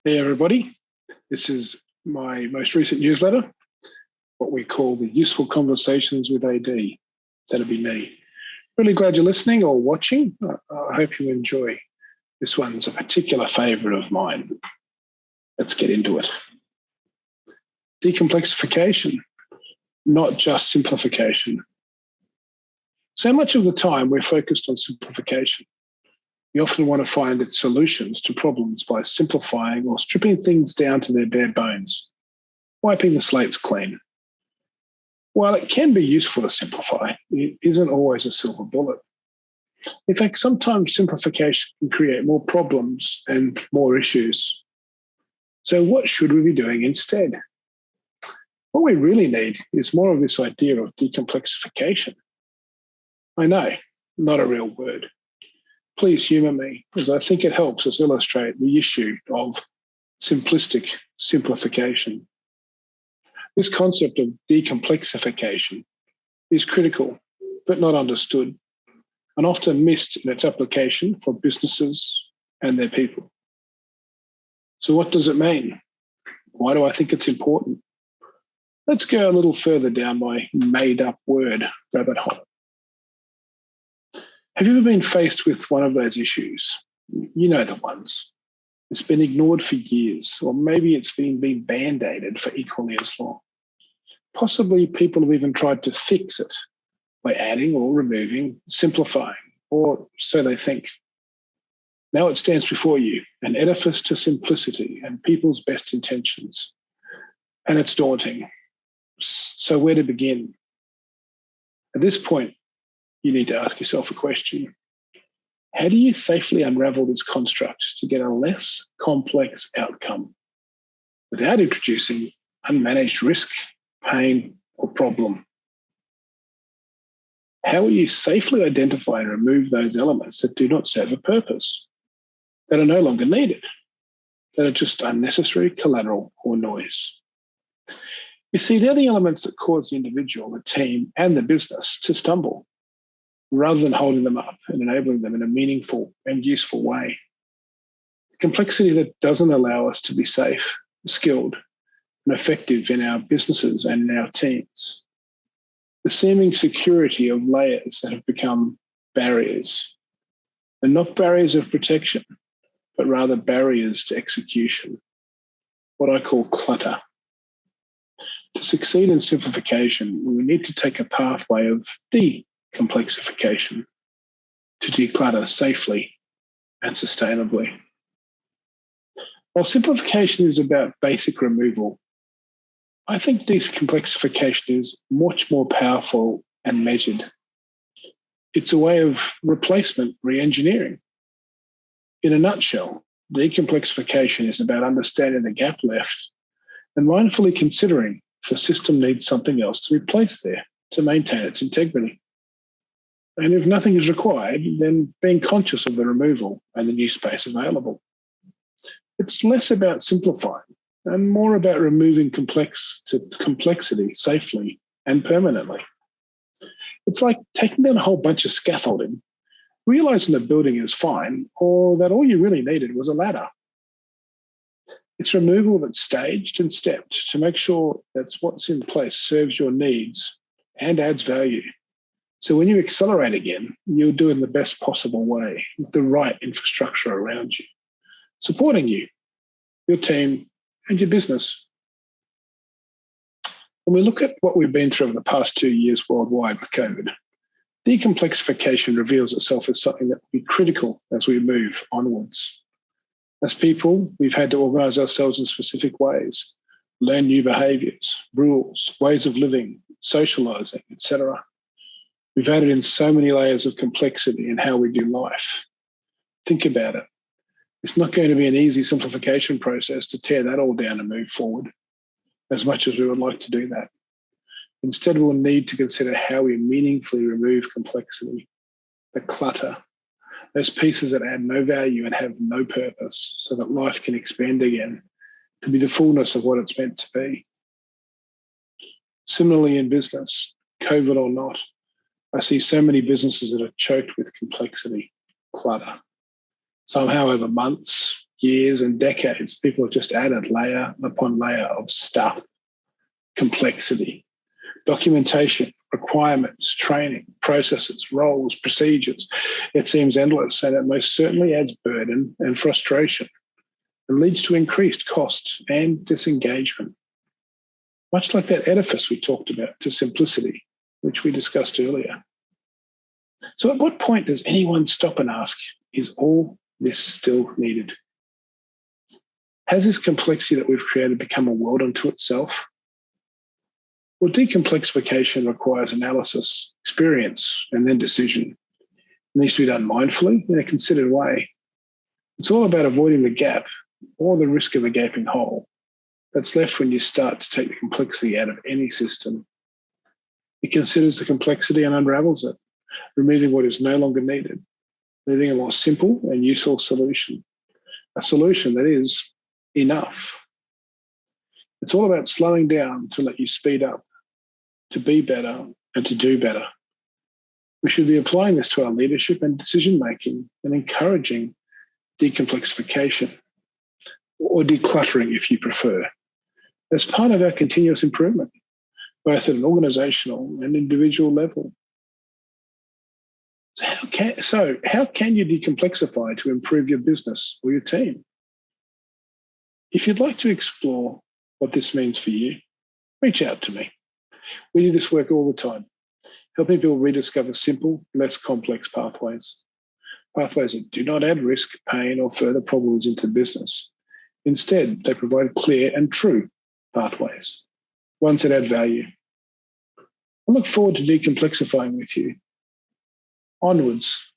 Hey everybody, this is my most recent newsletter, what we call the Useful Conversations with AD. That'll be me. Really glad you're listening or watching. I hope you enjoy. This one's a particular favourite of mine. Let's get into it. Decomplexification, not just simplification. So much of the time we're focused on simplification. We often want to find solutions to problems by simplifying or stripping things down to their bare bones, wiping the slates clean. While it can be useful to simplify, it isn't always a silver bullet. In fact, sometimes simplification can create more problems and more issues. So what should we be doing instead? What we really need is more of this idea of decomplexification. I know, not a real word. Please humour me, as I think it helps us illustrate the issue of simplistic simplification. This concept of decomplexification is critical, but not understood, and often missed in its application for businesses and their people. So what does it mean? Why do I think it's important? Let's go a little further down my made-up word rabbit hole. Have you ever been faced with one of those issues? You know the ones. It's been ignored for years, or maybe it's been band-aided for equally as long. Possibly people have even tried to fix it by adding or removing, simplifying, or so they think. Now it stands before you, an edifice to simplicity and people's best intentions. And it's daunting. So where to begin? At this point, you need to ask yourself a question. How do you safely unravel this construct to get a less complex outcome without introducing unmanaged risk, pain, or problem? How will you safely identify and remove those elements that do not serve a purpose, that are no longer needed, that are just unnecessary collateral or noise? You see, they're the elements that cause the individual, the team, and the business to stumble, rather than holding them up and enabling them in a meaningful and useful way. Complexity that doesn't allow us to be safe, skilled, and effective in our businesses and in our teams. The seeming security of layers that have become barriers, and not barriers of protection, but rather barriers to execution, what I call clutter. To succeed in simplification, we need to take a pathway of decomplexification to declutter safely and sustainably. While simplification is about basic removal, I think decomplexification is much more powerful and measured. It's a way of replacement re-engineering. In a nutshell, decomplexification is about understanding the gap left and mindfully considering if the system needs something else to be placed there to maintain its integrity. And if nothing is required, then being conscious of the removal and the new space available. It's less about simplifying and more about removing complexity safely and permanently. It's like taking down a whole bunch of scaffolding, realizing the building is fine, or that all you really needed was a ladder. It's removal that's staged and stepped to make sure that what's in place serves your needs and adds value. So when you accelerate again, you'll do it in the best possible way with the right infrastructure around you, supporting you, your team, and your business. When we look at what we've been through over the past 2 years worldwide with COVID, decomplexification reveals itself as something that will be critical as we move onwards. As people, we've had to organise ourselves in specific ways, learn new behaviours, rules, ways of living, socialising, etc. We've added in so many layers of complexity in how we do life. Think about it. It's not going to be an easy simplification process to tear that all down and move forward, as much as we would like to do that. Instead, we'll need to consider how we meaningfully remove complexity, the clutter, those pieces that add no value and have no purpose, so that life can expand again to be the fullness of what it's meant to be. Similarly in business, COVID or not, I see so many businesses that are choked with complexity, clutter. Somehow over months, years and decades, people have just added layer upon layer of stuff, complexity, documentation, requirements, training, processes, roles, procedures. It seems endless, and it most certainly adds burden and frustration and leads to increased costs and disengagement. Much like that edifice we talked about to simplicity, which we discussed earlier. So at what point does anyone stop and ask, is all this still needed? Has this complexity that we've created become a world unto itself? Well, decomplexification requires analysis, experience, and then decision. It needs to be done mindfully in a considered way. It's all about avoiding the gap or the risk of a gaping hole that's left when you start to take the complexity out of any system. It considers the complexity and unravels it, removing what is no longer needed, leaving a more simple and useful solution, a solution that is enough. It's all about slowing down to let you speed up, to be better, and to do better. We should be applying this to our leadership and decision-making and encouraging decomplexification, or decluttering if you prefer, as part of our continuous improvement, both at an organizational and individual level. So how can you decomplexify to improve your business or your team? If you'd like to explore what this means for you, reach out to me. We do this work all the time, helping people rediscover simple, less complex pathways. Pathways that do not add risk, pain, or further problems into business. Instead, they provide clear and true pathways, ones that add value. I look forward to decomplexifying with you. Onwards